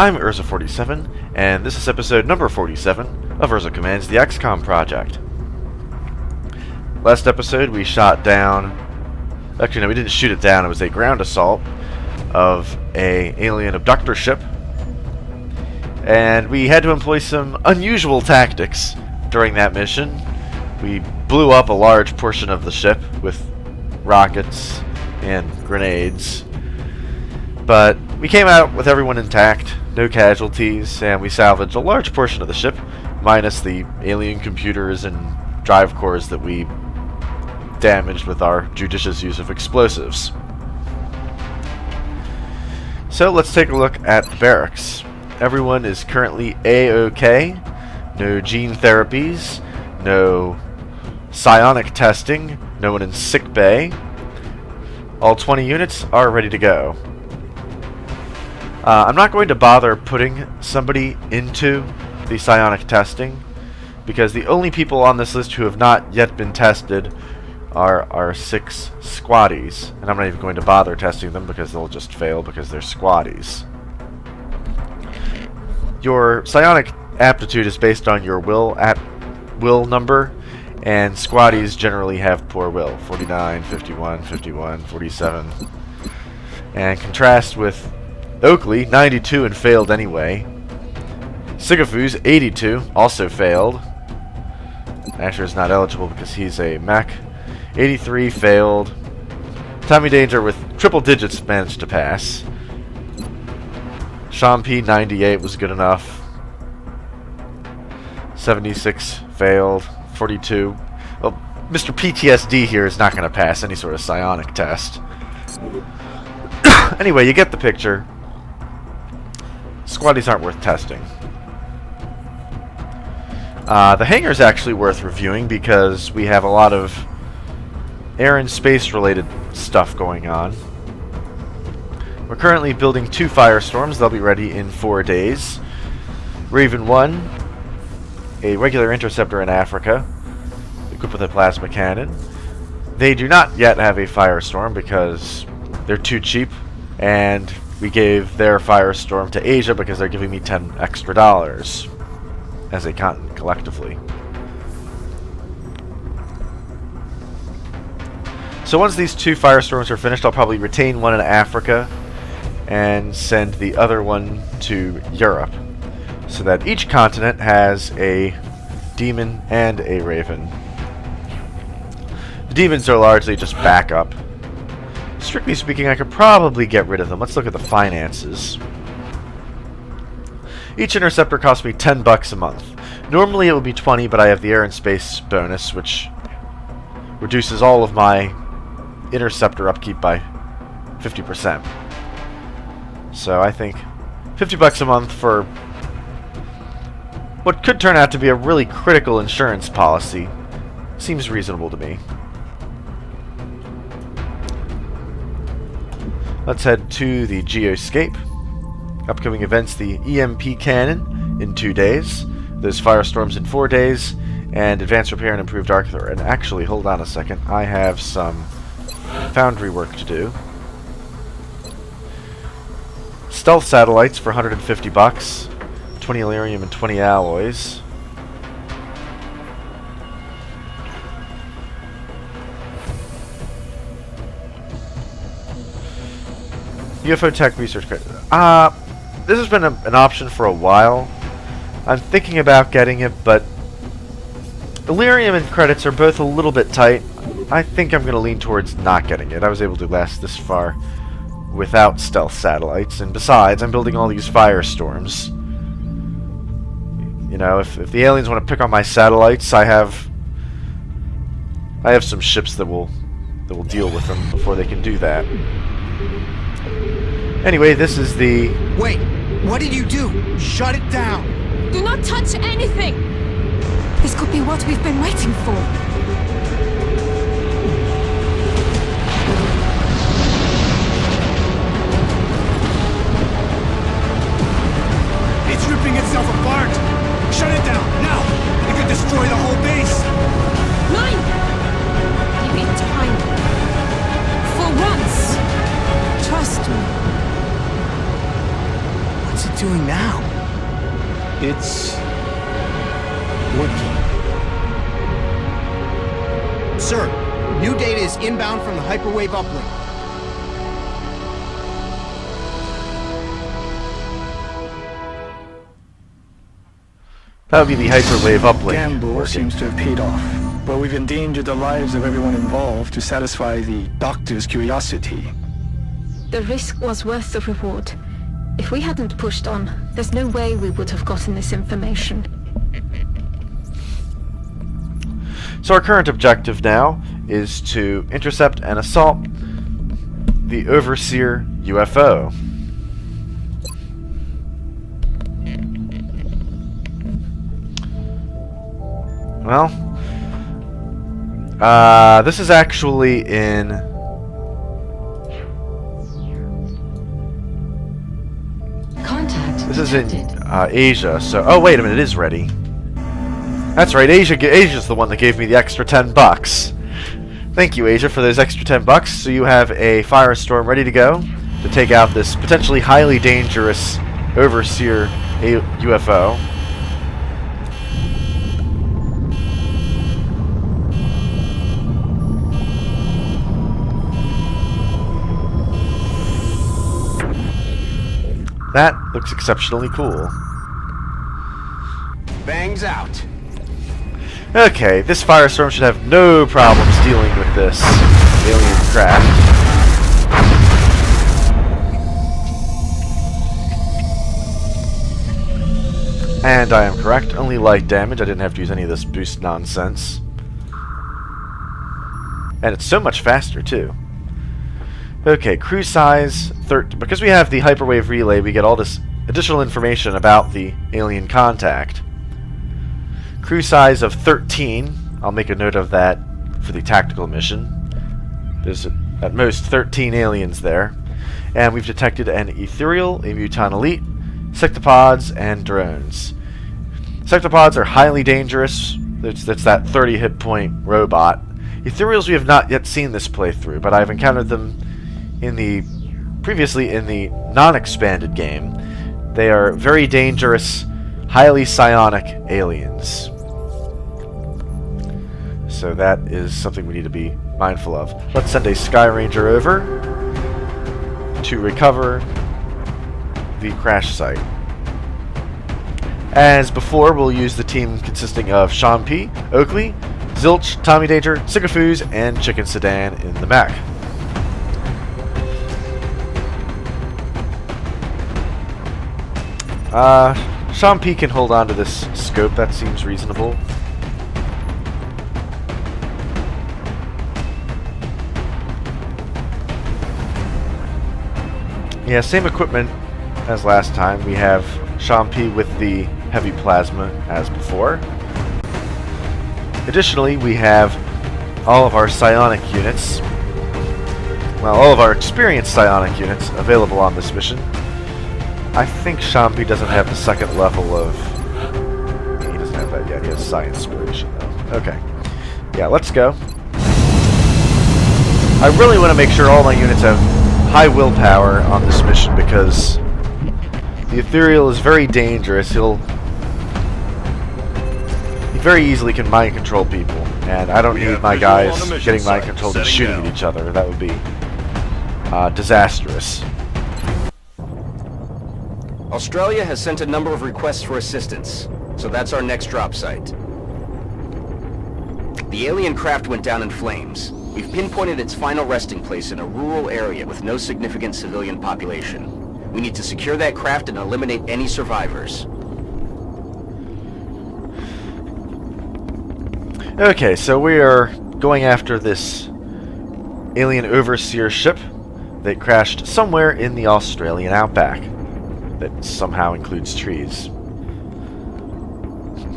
I'm Urza47, and this is episode number 47 of Urza Commands the XCOM project. Last episode we shot down... Actually, no, we didn't shoot it down. It was a ground assault of a alien abductor ship. And we had to employ some unusual tactics during that mission. We blew up a large portion of the ship with rockets and grenades. But we came out with everyone intact, no casualties, and we salvaged a large portion of the ship, minus the alien computers and drive cores that we damaged with our judicious use of explosives. So let's take a look at the barracks. Everyone is currently A-OK, no gene therapies, no psionic testing, no one in sick bay. All 20 units are ready to go. I'm not going to bother putting somebody into the psionic testing because the only people on this list who have not yet been tested are our 6 squaddies, and I'm not even going to bother testing them because they'll just fail because they're squaddies. Your psionic aptitude is based on your will number, and squaddies generally have poor will, 49, 51, 51, 47. And contrast with Oakley, 92 and failed anyway. Sigafoos, 82, also failed. Asher is not eligible because he's a mech. 83 failed. Tommy Danger with triple digits managed to pass. Sean P, 98 was good enough. 76 failed. 42. Well, Mr. PTSD here is not going to pass any sort of psionic test. Anyway, you get the picture. Squaddies aren't worth testing. The hangar's actually worth reviewing because we have a lot of air and space related stuff going on. We're currently building 2 firestorms. They'll be ready in 4 days. Raven 1, a regular interceptor in Africa, equipped with a plasma cannon. They do not yet have a firestorm because they're too cheap, and we gave their firestorm to Asia because they're giving me $10 extra as a continent collectively. So once these 2 firestorms are finished, I'll probably retain one in Africa and send the other one to Europe, so that each continent has a demon and a raven. The demons are largely just backup. Strictly speaking, I could probably get rid of them. Let's look at the finances. Each interceptor costs me $10 a month. Normally it would be 20, but I have the air and space bonus, which reduces all of my interceptor upkeep by 50%. So I think $50 a month for what could turn out to be a really critical insurance policy seems reasonable to me. Let's head to the Geoscape. Upcoming events, the EMP cannon in 2 days, those firestorms in 4 days, and advanced repair and improved Arthur. And actually, hold on a second, I have some foundry work to do. Stealth satellites for $150, 20 Illyrium and 20 alloys. UFO Tech Research Credit. This has been an option for a while. I'm thinking about getting it, but Illyrium and credits are both a little bit tight. I think I'm going to lean towards not getting it. I was able to last this far without stealth satellites, and besides, I'm building all these firestorms. You know, if the aliens want to pick on my satellites, I have some ships that will deal with them before they can do that. Anyway, this is the... Wait! What did you do? Shut it down! Do not touch anything! This could be what we've been waiting for. It's ripping itself apart! Shut it down, now! It could destroy the whole base! Nine! Give it time. For once, trust me. What's it doing now? It's working. Sir, new data is inbound from the hyperwave uplink. That would be the hyperwave uplink. Gamble working. seems to have paid off, but we've endangered the lives of everyone involved to satisfy the doctor's curiosity. The risk was worth the reward. If we hadn't pushed on, there's no way we would have gotten this information. So our current objective now is to intercept and assault the Overseer UFO. Well, this is actually in Contact this is in detected. Asia. So, oh wait a minute, it is ready. That's right, Asia's the one that gave me the extra $10. Thank you, Asia, for those extra $10. So you have a firestorm ready to go to take out this potentially highly dangerous Overseer UFO. That looks exceptionally cool. Bangs out. Okay, this firestorm should have no problems dealing with this alien craft. And I am correct, only light damage. I didn't have to use any of this boost nonsense. And it's so much faster, too. Okay, crew size 13. Because we have the hyperwave relay, we get all this additional information about the alien contact. Crew size of 13. I'll make a note of that for the tactical mission. There's at most 13 aliens there. And we've detected an ethereal, a muton elite, sectopods, and drones. Sectopods are highly dangerous. That's that 30 hit point robot. Ethereals we have not yet seen this playthrough, but I've encountered them previously in the non-expanded game. They are very dangerous, highly psionic aliens. So that is something we need to be mindful of. Let's send a Sky Ranger over to recover the crash site. As before, we'll use the team consisting of Sean P., Oakley, Zilch, Tommy Danger, Sycophus, and Chicken Sedan in the mech. Sean P. can hold on to this scope, that seems reasonable. Yeah, same equipment as last time. We have Sean P. with the heavy plasma as before. Additionally, we have all of our psionic units, well, all of our experienced psionic units available on this mission. I think Shampi doesn't have the second level of... He doesn't have that yet. He has Psi Inspiration, though. Okay. Yeah, let's go. I really want to make sure all my units have high willpower on this mission because the Ethereal is very dangerous. He very easily can mind control people, and I don't need my guys getting mind controlled and shooting at each other. That would be disastrous. Australia has sent a number of requests for assistance, so that's our next drop site. The alien craft went down in flames. We've pinpointed its final resting place in a rural area with no significant civilian population. We need to secure that craft and eliminate any survivors. Okay, so we are going after this alien overseer ship that crashed somewhere in the Australian outback. That somehow includes trees.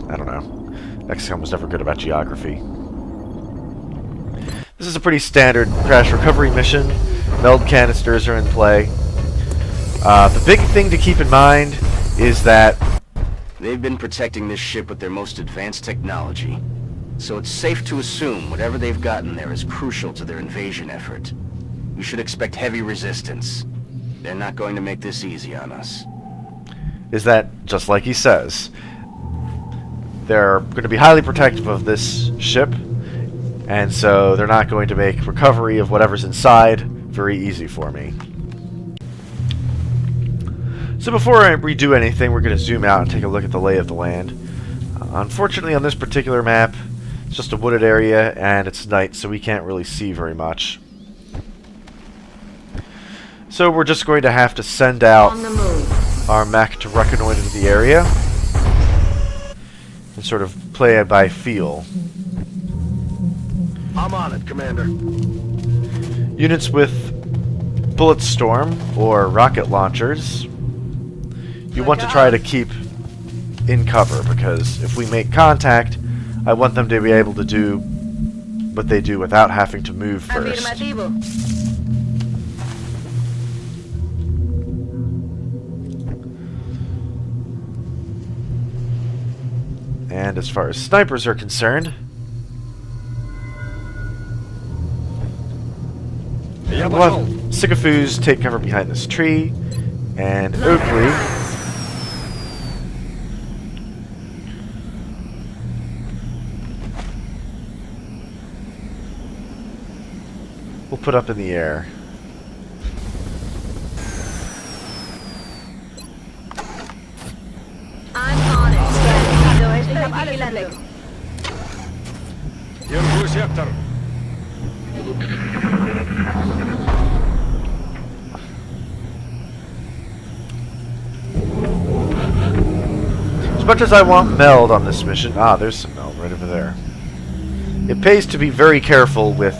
I don't know. XCOM was never good about geography. This is a pretty standard crash recovery mission. Meld canisters are in play. The big thing to keep in mind is that They've been protecting this ship with their most advanced technology. So it's safe to assume whatever they've gotten there is crucial to their invasion effort. We should expect heavy resistance. They're not going to make this easy on us. is that, just like he says, they're going to be highly protective of this ship, and so they're not going to make recovery of whatever's inside very easy for me. So before I redo anything, we're going to zoom out and take a look at the lay of the land. Unfortunately, on this particular map, it's just a wooded area, and it's night, so we can't really see very much. So we're just going to have to send out our mech to reconnoiter the area and sort of play it by feel. I'm on it, Commander. Units with bullet storm or rocket launchers, you want to try to keep in cover, because if we make contact, I want them to be able to do what they do without having to move first. And as far as snipers are concerned, we'll have Sycophus take cover behind this tree, and Oakley we'll put up in the air. Держу сектор. As much as I want meld on this mission, there's some meld right over there. It pays to be very careful with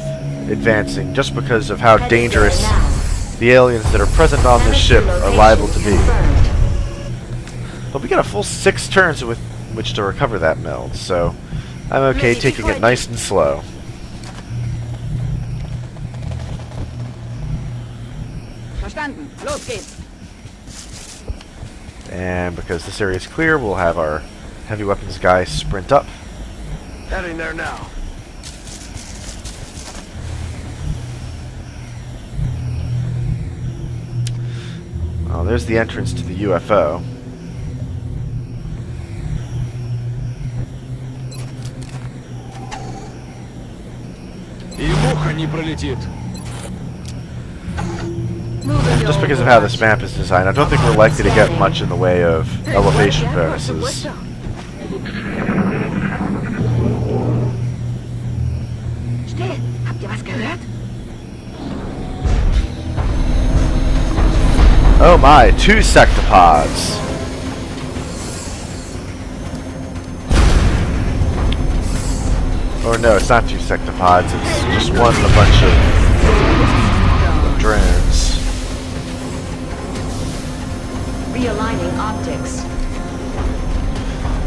advancing, just because of how dangerous the aliens that are present on this ship are liable to be. But we got a full 6 turns with which to recover that meld, so I'm okay taking it nice and slow. Verstanden. Los geht's. And because this area is clear, we'll have our heavy weapons guy sprint up. Heading there now. Oh, there's the entrance to the UFO. И муха не пролетит. Just because of how this map is designed, I don't think we're likely to get much in the way of elevation bonuses. Still. Habt ihr was gehört? Oh my, 2 sectopods. Or no, it's not 2 sectopods, it's just one and a bunch of drones. Realigning optics.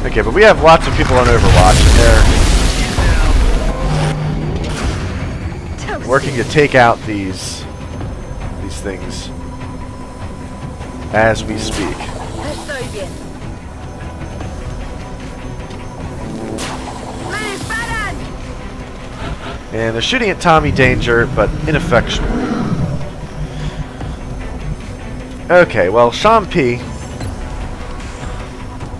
Okay, but we have lots of people on Overwatch, and they're working to take out these things as we speak. Estoy bien. And they're shooting at Tommy Danger, but ineffectually. Okay, well, Sean P.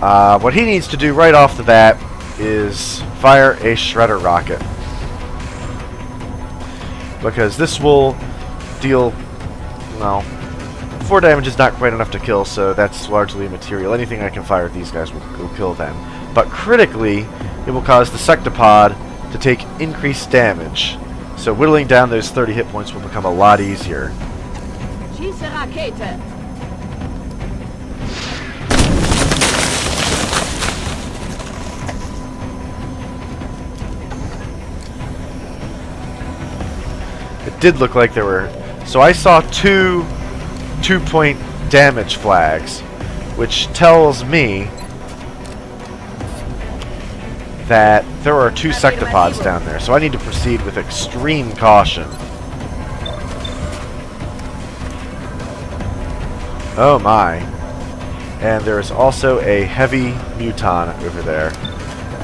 What he needs to do right off the bat is fire a shredder rocket. Because this will deal, well, 4 damage is not quite enough to kill, so that's largely immaterial. Anything I can fire at these guys will kill them. But critically, it will cause the sectopod to take increased damage. So whittling down those 30 hit points will become a lot easier. Schieße Rakete. It did look like there were... So I saw 2 2-point damage flags, which tells me that there are 2 sectopods down there, so I need to proceed with extreme caution. Oh my. And there is also a heavy muton over there,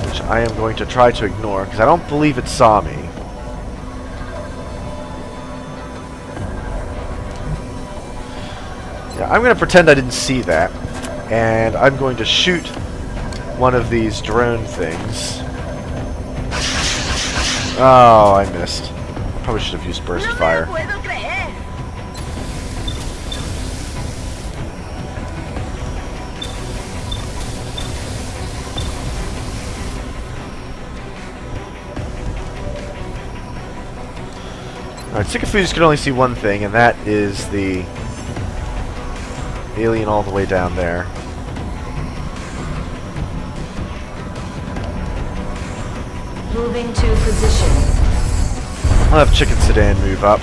which I am going to try to ignore, because I don't believe it saw me. Yeah, I'm going to pretend I didn't see that. And I'm going to shoot one of these drone things. Oh, I missed. Probably should have used burst fire. Alright, Sycophus can only see one thing, and that is the alien all the way down there. Moving to position. I'll have Chicken Sedan move up.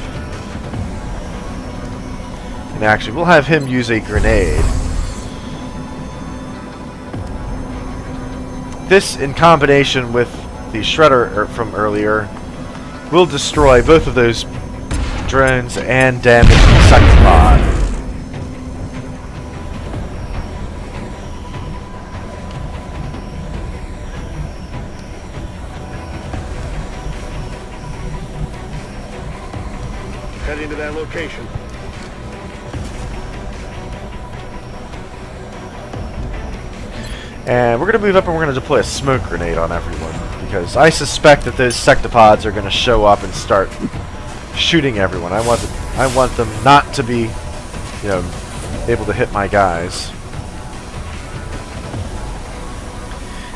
And actually, we'll have him use a grenade. This, in combination with the Shredder from earlier, will destroy both of those drones and damage the second pod. Heading to that location. And we're going to move up and we're going to deploy a smoke grenade on everyone. Because I suspect that those sectopods are going to show up and start shooting everyone. I want them not to be, you know, able to hit my guys.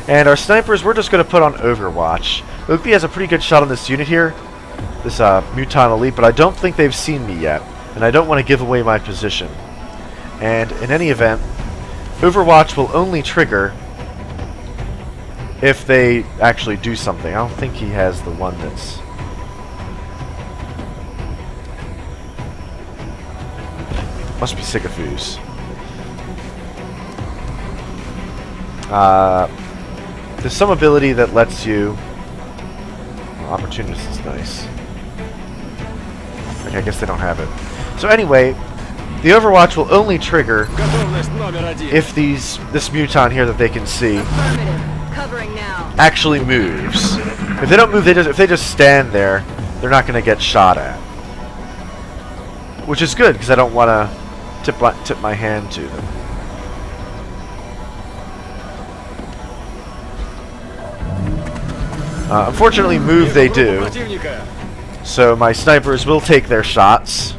And our snipers, we're just going to put on Overwatch. Oakley has a pretty good shot on this unit here, this Muton Elite, but I don't think they've seen me yet, and I don't want to give away my position. And in any event, Overwatch will only trigger if they actually do something. I don't think he has the one that's... Must be Sycophus. There's some ability that lets you... Opportunist is nice. Okay, I guess they don't have it. So anyway, the Overwatch will only trigger if this Muton here that they can see Covering now. actually moves. If they don't move, if they just stand there, they're not going to get shot at. Which is good, because I don't want to tip my hand to them. Unfortunately, move they do. So my snipers will take their shots.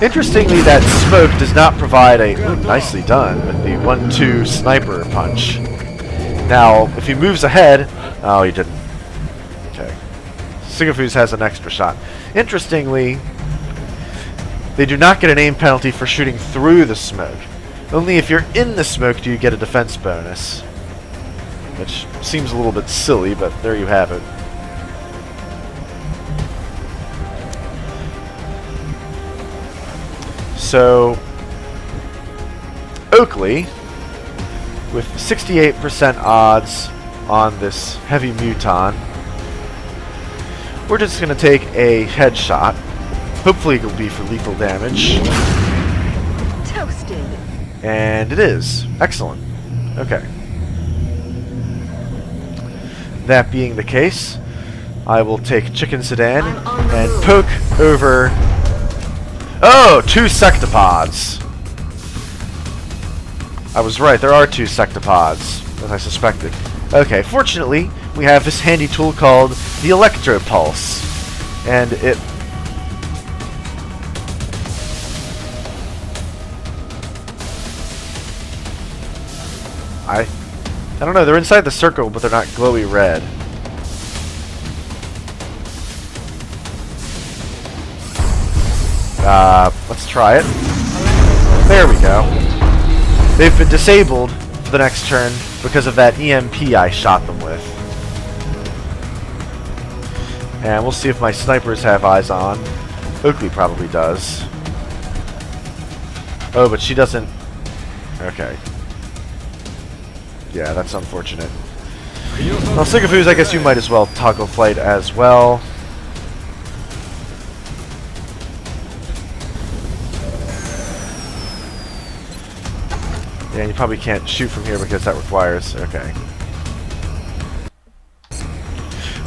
Interestingly, that smoke does not provide a... Ooh, nicely done with the 1-2 sniper punch. Now, if he moves ahead... Oh, he didn't. Okay. Sycophus has an extra shot. Interestingly, they do not get an aim penalty for shooting through the smoke. Only if you're in the smoke do you get a defense bonus. Which seems a little bit silly, but there you have it. So, Oakley, with 68% odds on this heavy Muton, we're just going to take a headshot. Hopefully it will be for lethal damage. Toasted. And it is. Excellent. Okay. That being the case, I will take Chicken Sedan and poke over... Oh! 2 sectopods! I was right, there are 2 sectopods, as I suspected. Okay, fortunately, we have this handy tool called the Electro Pulse. And it... I don't know, they're inside the circle, but they're not glowy red. Let's try it. There we go. They've been disabled for the next turn because of that EMP I shot them with. And we'll see if my snipers have eyes on. Oakley probably does. Oh, but she doesn't... Okay. Yeah, that's unfortunate. Well, Sycophus, I guess you might as well toggle flight as well. Yeah, and you probably can't shoot from here because that requires... Okay.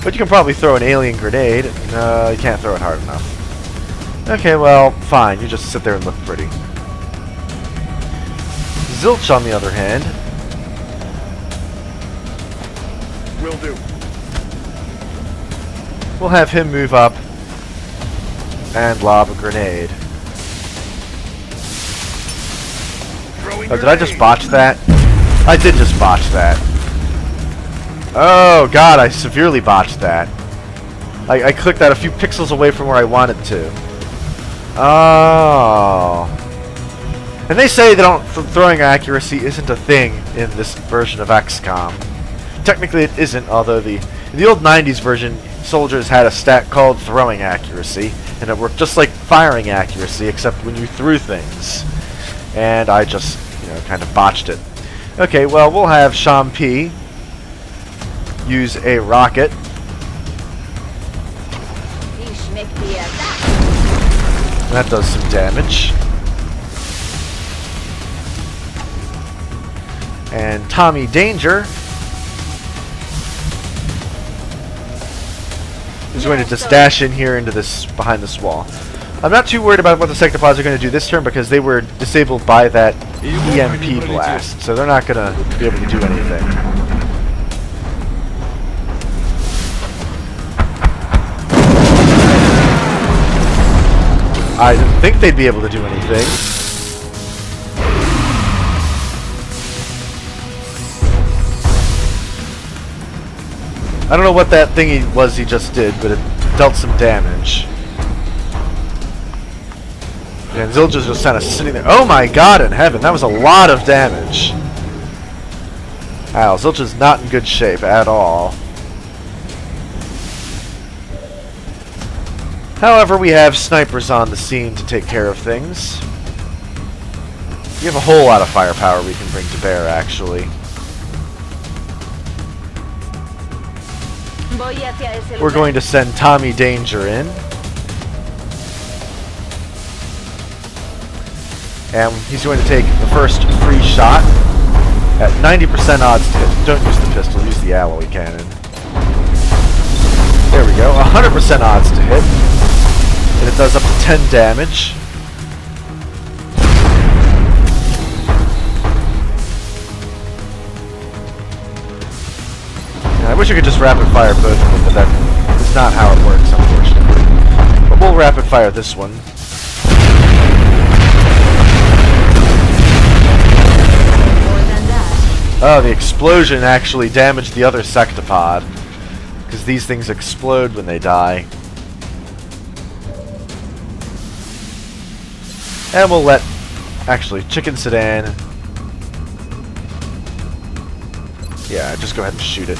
But you can probably throw an alien grenade. No, you can't throw it hard enough. Okay, well, fine. You just sit there and look pretty. Zilch, on the other hand, Will do. we'll have him move up and lob a grenade. Throwing Oh, did I just grenade. botch that? I did just botch that. Oh god, I severely botched that. I clicked that a few pixels away from where I wanted to. Oh. And they say that throwing accuracy isn't a thing in this version of XCOM. Technically it isn't, although in the old 90s version, soldiers had a stat called throwing accuracy, and it worked just like firing accuracy, except when you threw things. And I just, kind of botched it. Okay, well, we'll have Shampi use a rocket. Wie schmeckt dir das? That does some damage. And Tommy Danger is going to just dash in here into this, behind this wall. I'm not too worried about what the sectopods are going to do this turn because they were disabled by that EMP blast, so they're not going to be able to do anything. I didn't think they'd be able to do anything. I don't know what that thing he just did, but it dealt some damage. And Zilja's just kind of sitting there. Oh my god in heaven, that was a lot of damage. Wow, Zilja's not in good shape at all. However, we have snipers on the scene to take care of things. We have a whole lot of firepower we can bring to bear, actually. Voy hacia ese We're lugar. going to send Tommy Danger in. And he's going to take the first free shot at 90% odds to hit. Don't use the pistol, use the alloy cannon. There we go, 100% odds to hit. And it does up to 10 damage. And I wish I could just rapid fire both of them, but that is not how it works, unfortunately. But we'll rapid fire this one. More than that. Oh, the explosion actually damaged the other sectopod. Because these things explode when they die. And we'll let, actually, Chicken Sedan. Yeah, just go ahead and shoot it.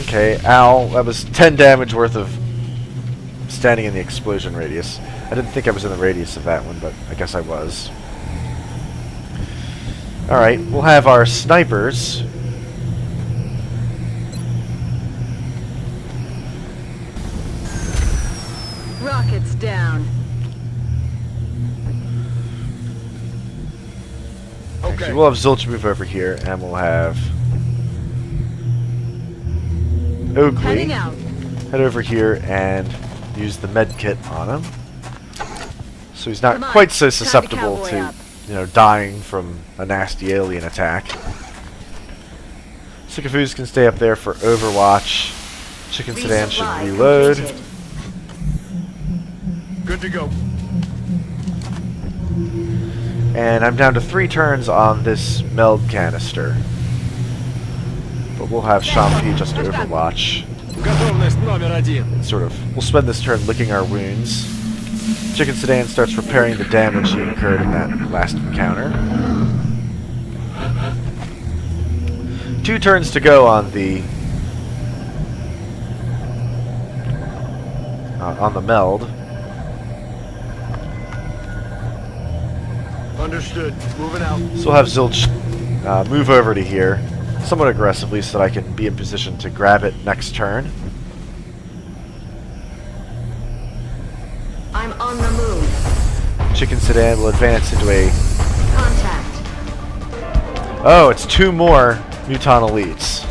Okay, ow, that was 10 damage worth of standing in the explosion radius. I didn't think I was in the radius of that one, but I guess I was. Alright, we'll have our snipers. Rockets down. Actually, we'll have Zilch move over here, and we'll have Oakley Heading out. head over here and use the med kit on him. So he's not Come on, quite so time to susceptible cowboy to, up. dying from a nasty alien attack. Sycophus can stay up there for Overwatch. Chicken Sedan should Resupply reload. completed. Good to go. And I'm down to 3 turns on this meld canister. But we'll have Shampi just Overwatch. Готовность номер один. We'll spend this turn licking our wounds. Chicken Sedan starts repairing the damage he incurred in that last encounter. 2 turns to go on the meld. Understood. Moving out. So we'll have Zilch move over to here, somewhat aggressively, so that I can be in position to grab it next turn. I'm on the move. Chicken Sedan will advance into a... Contact. Oh, it's 2 more Muton Elites.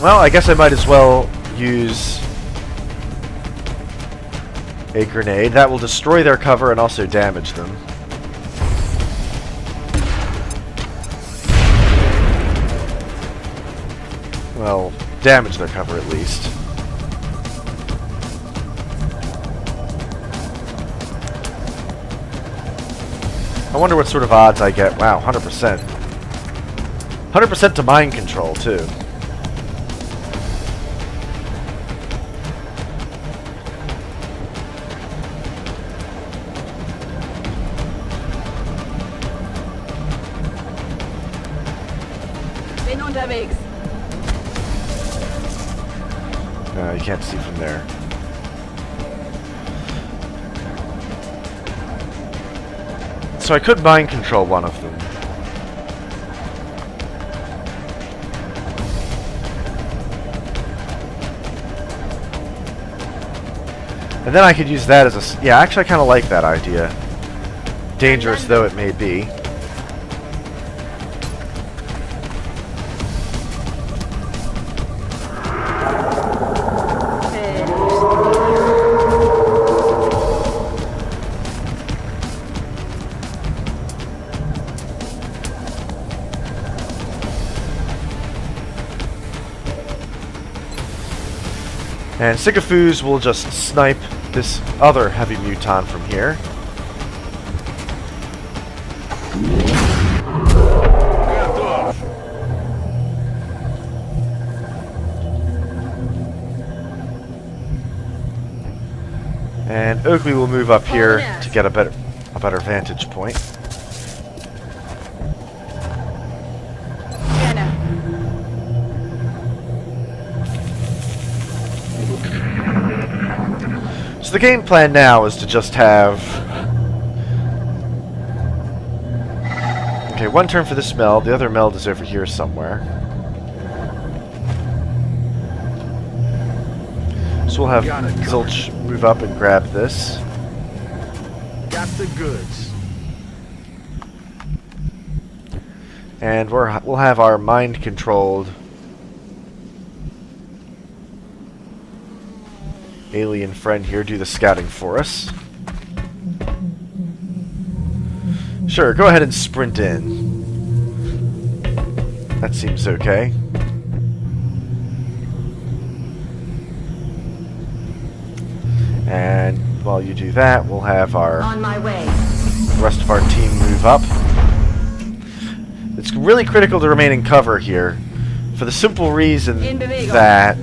Well, I guess I might as well use a grenade. That will destroy their cover and also damage them. Well, damage their cover at least. I wonder what sort of odds I get. Wow, 100%. 100% to mind control, too. Bin unterwegs. No, you can't see from there. So I could mind control one of them. And then I could use that as a... Yeah, actually I kind of like that idea. Dangerous though it may be. And Sigafus will just snipe this other heavy muton from here. Готов. And Oakley will move up here to get a better vantage point. Scanner. So the game plan now is to just have... Okay, one turn for this meld. The other meld is over here somewhere. So we'll have Got it. Zilch move up and grab this. Got the goods. And we'll have our mind-controlled alien friend here do the scouting for us. Sure, go ahead and sprint in. That seems okay. And while you do that, we'll have our On my way. the rest of our team move up. It's really critical to remain in cover here, for the simple reason In bewegung. that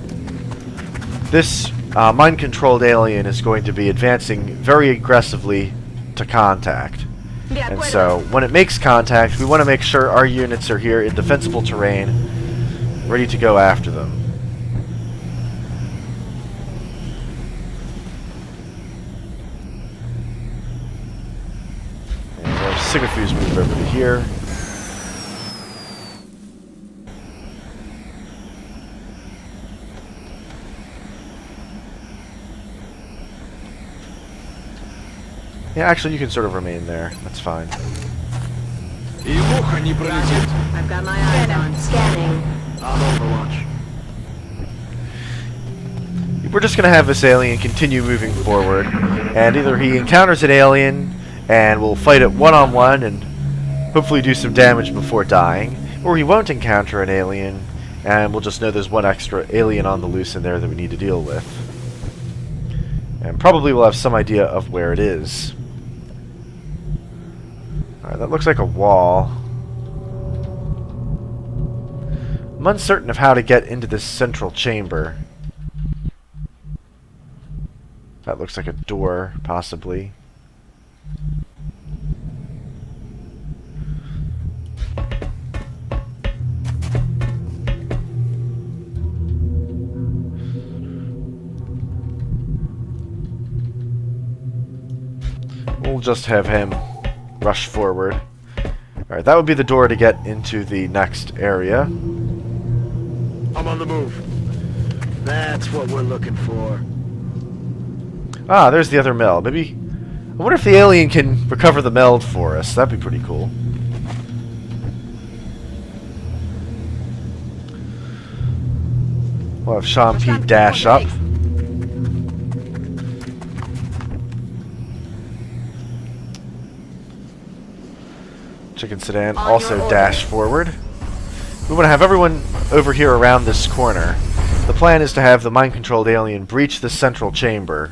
this mind-controlled alien is going to be advancing very aggressively to contact. De And acuerdo. so, when it makes contact, we want to make sure our units are here in defensible terrain, ready to go after them. And our Sigafus move over to here. Yeah, actually, you can sort of remain there. That's fine. И в ухо не пролетит. I've got my eyes on. Scanning. On Overwatch. We're just going to have this alien continue moving forward, and either he encounters an alien and will fight it one-on-one and hopefully do some damage before dying, or he won't encounter an alien and we'll just know there's one extra alien on the loose in there that we need to deal with. And probably we'll have some idea of where it is. Alright, that looks like a wall. I'm uncertain of how to get into this central chamber. That looks like a door, possibly. We'll just have him rush forward. Alright, that would be the door to get into the next area. I'm on the move. That's what we're looking for. Ah, there's the other meld. Maybe... I wonder if the alien can recover the meld for us. That'd be pretty cool. We'll have Sean P. dash up. Chicken Sedan also dash forward. We want to have everyone over here around this corner. The plan is to have the mind-controlled alien breach the central chamber.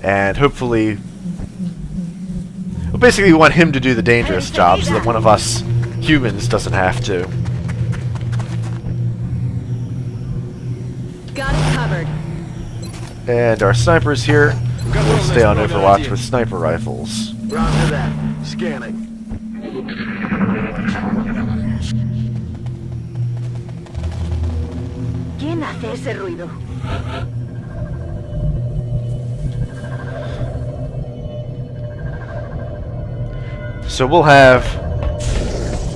And hopefully... Well, basically we want him to do the dangerous job so that one of us humans doesn't have to. Got it covered. And our snipers here will stay on Overwatch with sniper rifles. Roger that. Scanning. ¿Quién hace ese ruido? So we'll have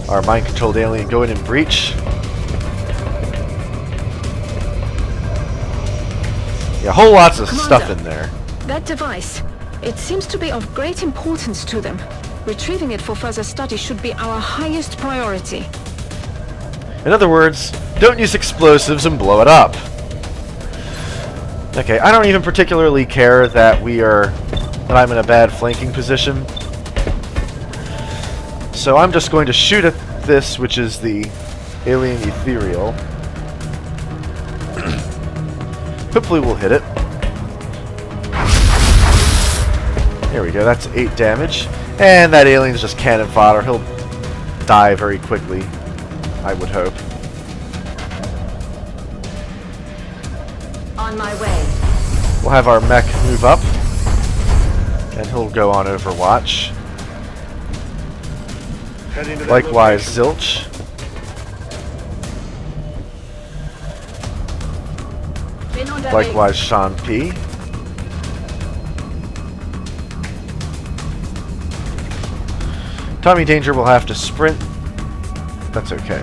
our mind-controlled alien go in and breach. Yeah, whole lots of stuff in there. That device, it seems to be of great importance to them. Retrieving it for further study should be our highest priority. In other words, don't use explosives and blow it up. Okay, I don't even particularly care that I'm in a bad flanking position. So I'm just going to shoot at this, which is the alien ethereal. Hopefully we'll hit it. There we go, that's 8 damage. And that alien's just cannon fodder. He'll die very quickly, I would hope. On my way. We'll have our mech move up. And he'll go on Overwatch. Heading to that Likewise, location. Zilch. Likewise, Sean P. Tommy Danger will have to sprint. That's okay.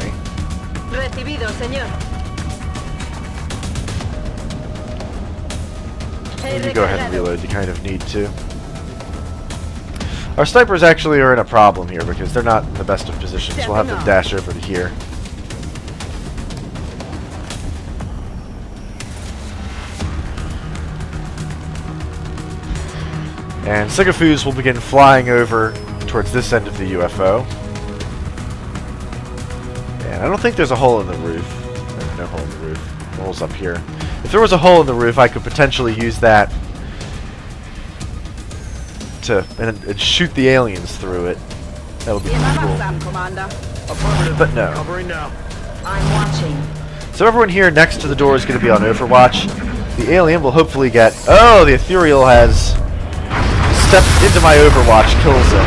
Recibido, señor. You can go ahead and reload. You kind of need to. Our snipers actually are in a problem here because they're not in the best of positions. We'll have them dash over to here. And Sigafus will begin flying over towards this end of the UFO. And I don't think there's a hole in the roof. There's no hole in the roof. The hole's up here. If there was a hole in the roof, I could potentially use that to and shoot the aliens through it. That would be cool. But no. Covering now. I'm watching. So everyone here next to the door is going to be on Overwatch. The alien will hopefully get... Oh, the ethereal has stepped into my Overwatch, kills him.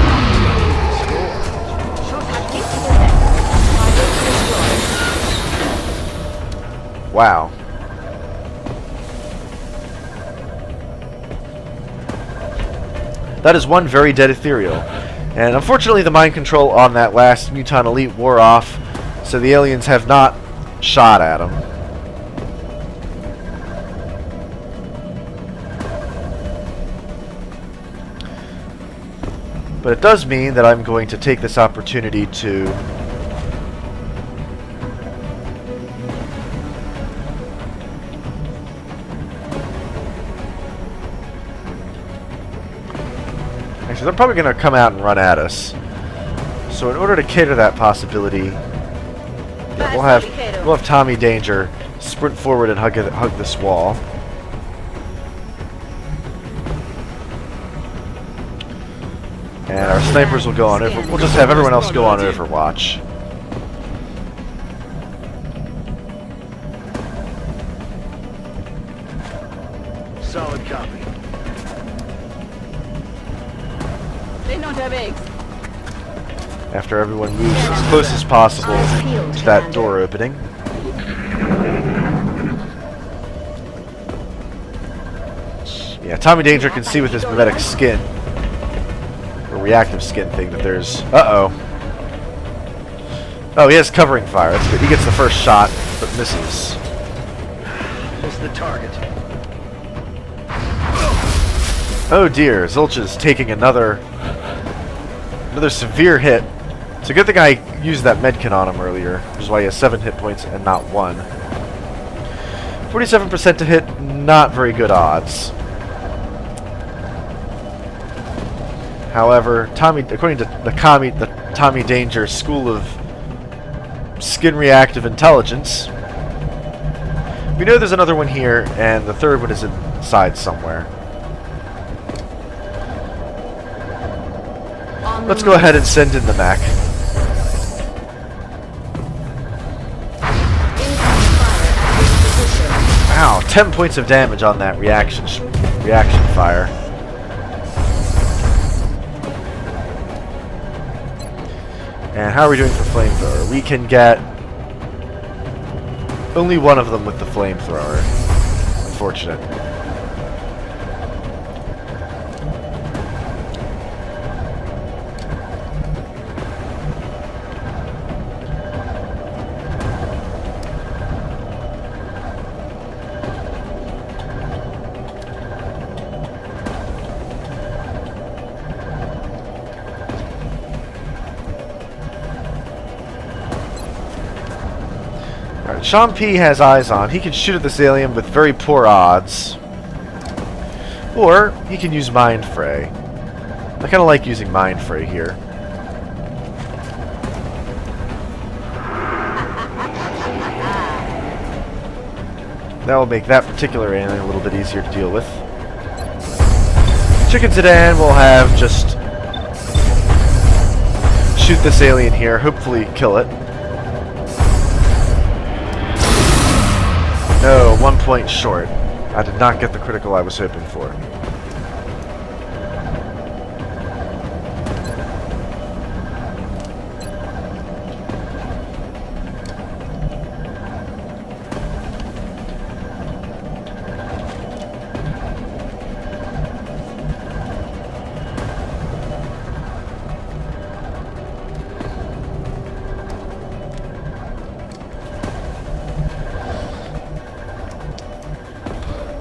Wow. That is one very dead ethereal. And unfortunately the mind control on that last Muton Elite wore off, so the aliens have not shot at him. But it does mean that I'm going to take this opportunity to actually, they're probably going to come out and run at us. So in order to cater that possibility, yeah, we'll have Tommy Danger sprint forward and hug this wall. And our snipers will go on over. We'll just have everyone else go on Overwatch. Solid copy. After everyone moves as close as possible to that door opening. Yeah, Tommy Danger can see with his mimetic skin, or reactive skin thing, that there's... Uh-oh. Oh, he has covering fire. That's good. He gets the first shot, but misses. What's the target? Oh dear, Zilch is taking another severe hit. It's a good thing I used that medkit on him earlier, which is why he has 7 hit points and not 1. 47% to hit, not very good odds. However, according to the Tommy Danger School of Skin Reactive Intelligence, we know there's another one here, and the third one is inside somewhere. Let's go ahead and send in the mech. Wow, 10 points of damage on that reaction fire. And how are we doing for flamethrower? We can get only one of them with the flamethrower. Unfortunate. Alright, Sean P has eyes on. He can shoot at this alien with very poor odds. Or he can use Mind Fray. I kind of like using Mind Fray here. That will make that particular alien a little bit easier to deal with. Chicken Sedan will have just shoot this alien here, hopefully kill it. No, 1 point short. I did not get the critical I was hoping for.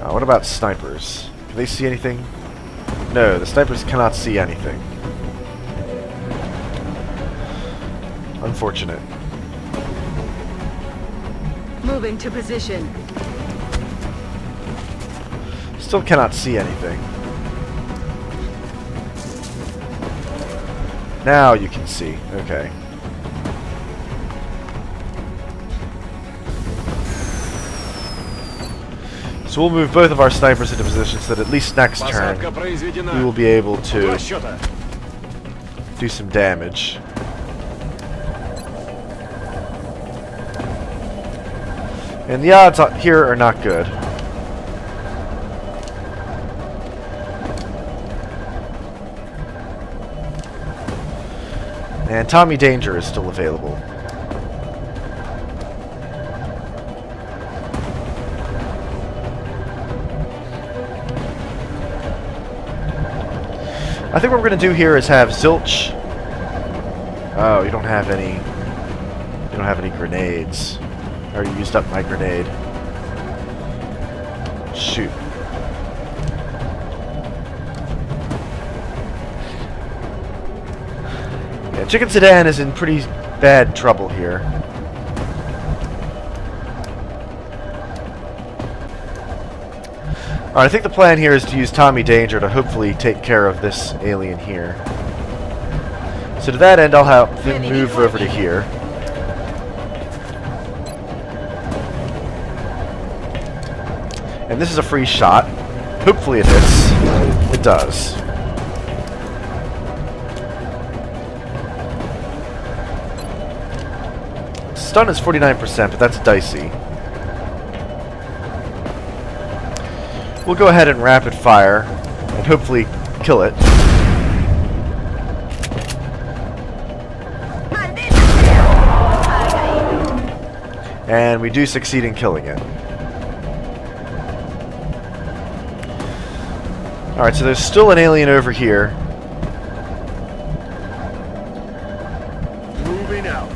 What about snipers? Can they see anything? No, the snipers cannot see anything. Unfortunate. Moving to position. Still cannot see anything. Now you can see. Okay. So we'll move both of our snipers into position so that at least next turn we will be able to do some damage. And the odds here are not good. And Tommy Danger is still available. I think what we're going to do here is have Zilch. Oh, you don't have any. You don't have any grenades. I already used up my grenade. Shoot. Yeah, Chicken Sedan is in pretty bad trouble here. Alright, I think the plan here is to use Tommy Danger to hopefully take care of this alien here. So to that end, I'll help him move over to here. And this is a free shot. Hopefully it hits. It does. Stun is 49%, but that's dicey. We'll go ahead and rapid fire and hopefully kill it. And we do succeed in killing it. Alright, so there's still an alien over here. Moving out.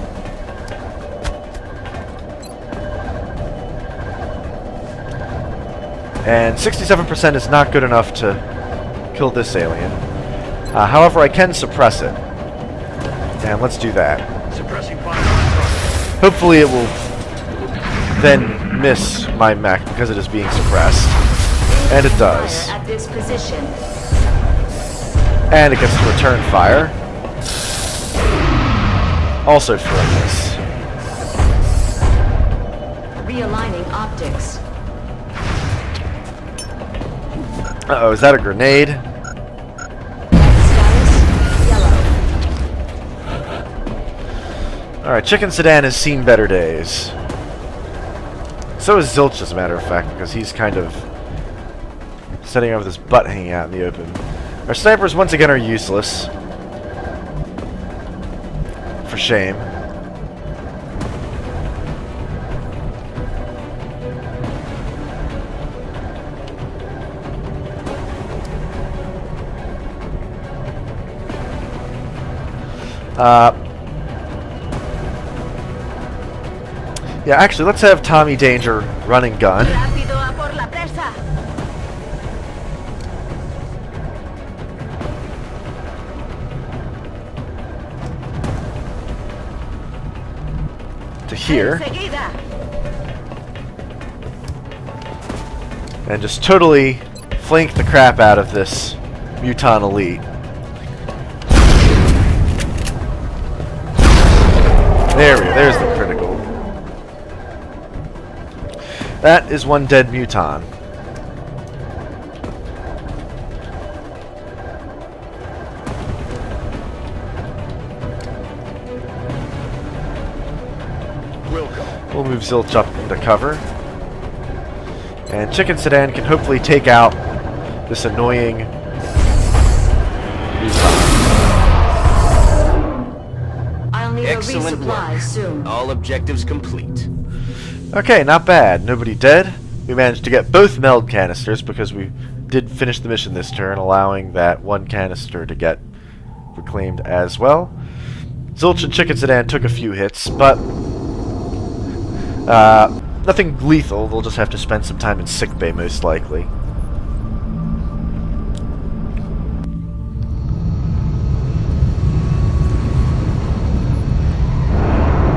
And 67% is not good enough to kill this alien. However, I can suppress it. And let's do that. Suppressing fire on target. Hopefully it will then miss my mech because it is being suppressed. And it does. Fire at this position. And it gets to return fire. Also for a miss. Realigning optics. Uh-oh, is that a grenade? Status yellow. Alright, Chicken Sedan has seen better days. So is Zilch, as a matter of fact, because he's kind of sitting over with his butt hanging out in the open. Our snipers once again are useless. For shame. Yeah, actually, let's have Tommy Danger run and gun. Rápido a por la presa. To here. Enseguida. And just totally flank the crap out of this Muton Elite. There's the critical. That is one dead Muton. We'll move Zilch up into cover. And Chicken Sedan can hopefully take out this annoying Muton. I'll need Excellent a resupply work. soon. All objectives complete. Okay, not bad. Nobody dead. We managed to get both meld canisters because we did finish the mission this turn, allowing that one canister to get reclaimed as well. Zilch and Chicken Sedan took a few hits, but nothing lethal. They'll just have to spend some time in sickbay, most likely.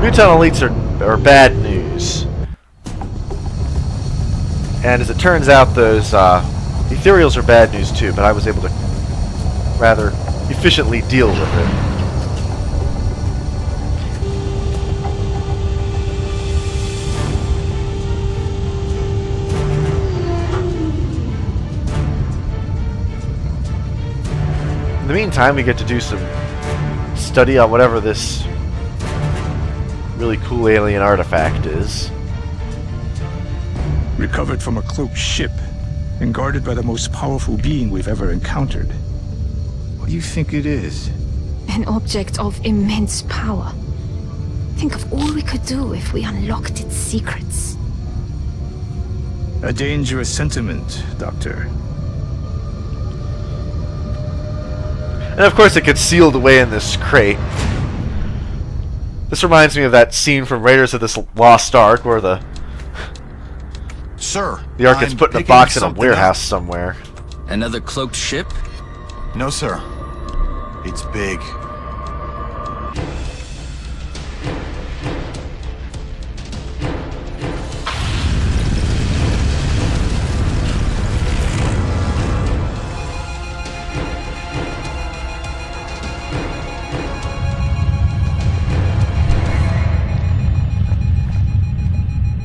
Muton Elites are bad news. And as it turns out, those Ethereals are bad news too, but I was able to rather efficiently deal with it. In the meantime, we get to do some study on whatever this really cool alien artifact is. Recovered from a cloaked ship and guarded by the most powerful being we've ever encountered. What do you think it is? An object of immense power. Think of all we could do if we unlocked its secrets. A dangerous sentiment, Doctor. And of course it gets sealed away in this crate. This reminds me of that scene from Raiders of the Lost Ark where the Sir, Ark gets I'm put in a picking box in a something warehouse up. somewhere. Another cloaked ship? No, sir. It's big.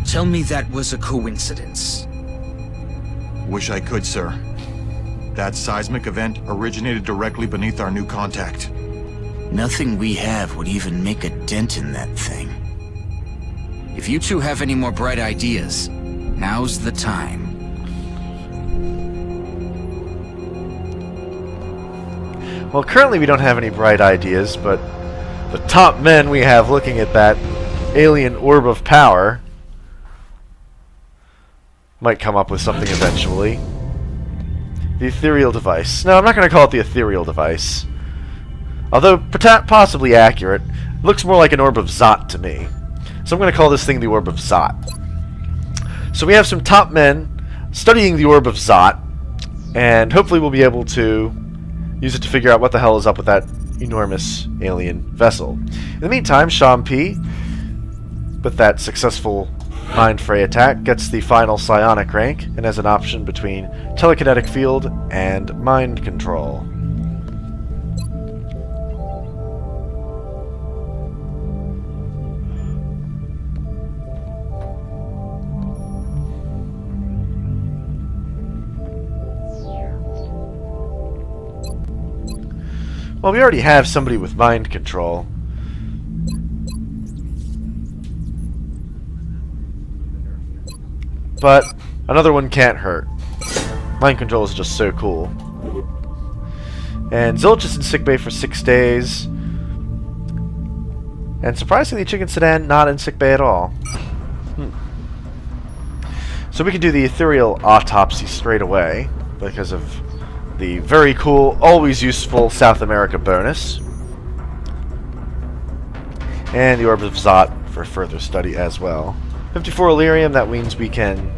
Tell me that was a coincidence. Wish I could, sir. That seismic event originated directly beneath our new contact. Nothing we have would even make a dent in that thing. If you two have any more bright ideas, now's the time. Well, currently we don't have any bright ideas, but the top men we have looking at that alien orb of power might come up with something eventually. The ethereal device. No, I'm not going to call it the ethereal device. Although possibly accurate, it looks more like an orb of Zot to me. So I'm going to call this thing the orb of Zot. So we have some top men studying the orb of Zot, and hopefully we'll be able to use it to figure out what the hell is up with that enormous alien vessel. In the meantime, Sean P, with that successful Mind Fray attack gets the final psionic rank and has an option between telekinetic field and mind control. Well, we already have somebody with mind control. But another one can't hurt. Mind control is just so cool. And Zilch is in sickbay for 6 days. And surprisingly, Chicken Sedan not in sickbay at all. So we can do the ethereal autopsy straight away because of the very cool, always useful South America bonus. And the Orb of Zot for further study as well. 54 Illyrium, that means we can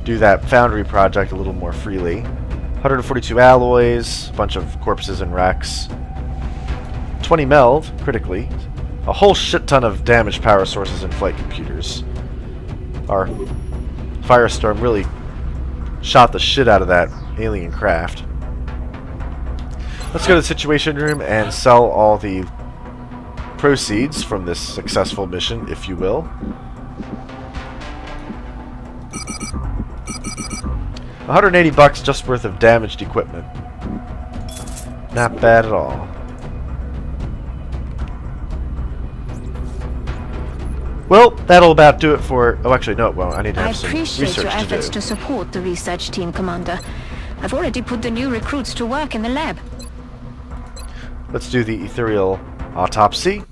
do that Foundry project a little more freely. 142 alloys, a bunch of corpses and wrecks. 20 meld, critically. A whole shit ton of damaged power sources and flight computers. Our Firestorm really shot the shit out of that alien craft. Let's go to the Situation Room and sell all the proceeds from this successful mission, if you will. $180 just worth of damaged equipment. Not bad at all. Well, that'll about do it for... Oh, actually, no, well, I need to have some research to do. I appreciate your efforts to support the research team, Commander. I've already put the new recruits to work in the lab. Let's do the ethereal autopsy.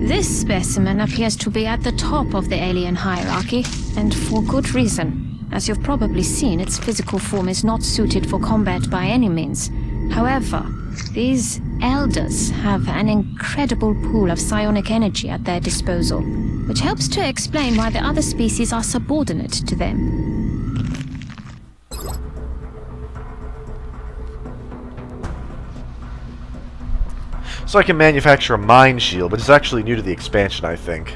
This specimen appears to be at the top of the alien hierarchy, and for good reason. As you've probably seen, its physical form is not suited for combat by any means. However, these elders have an incredible pool of psionic energy at their disposal, which helps to explain why the other species are subordinate to them. So I can manufacture a mind shield, but it's actually new to the expansion, I think.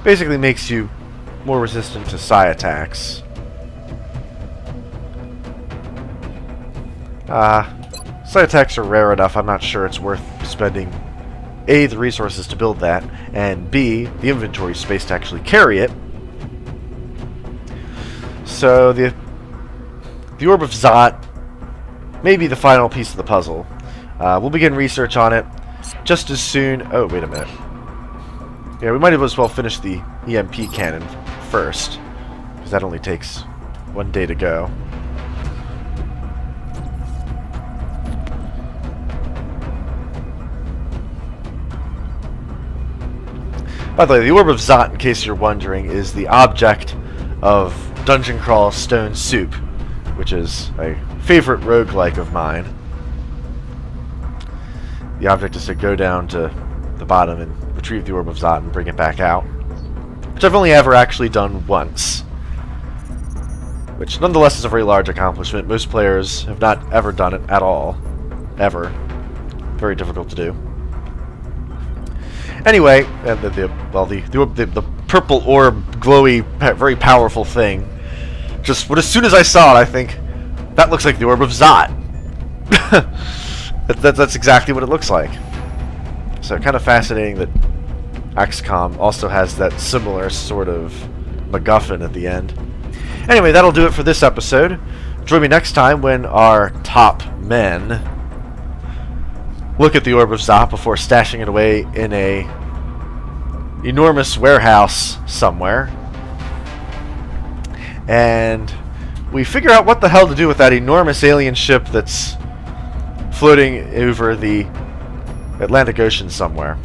Basically makes you more resistant to psi attacks. Psi attacks are rare enough, I'm not sure it's worth spending A, the resources to build that, and B, the inventory space to actually carry it. So the Orb of Zot may be the final piece of the puzzle. We'll begin research on it just as soon... Oh, wait a minute. Yeah, we might as well finish the EMP cannon first, because that only takes 1 day to go. By the way, the Orb of Zot, in case you're wondering, is the object of Dungeon Crawl Stone Soup, which is a favorite roguelike of mine. The object is to go down to the bottom and retrieve the Orb of Zot and bring it back out, which I've only ever actually done once, which nonetheless is a very large accomplishment. Most players have not ever done it at all. Ever. Very difficult to do. Anyway, the purple orb, glowy, very powerful thing. Just as soon as I saw it, I think that looks like the Orb of Zot. That's exactly what it looks like. So kind of fascinating that XCOM also has that similar sort of MacGuffin at the end. Anyway, that'll do it for this episode. Join me next time when our top men look at the Orb of Zot before stashing it away in a enormous warehouse somewhere. And we figure out what the hell to do with that enormous alien ship that's floating over the Atlantic Ocean somewhere.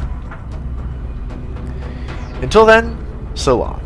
Until then, so long.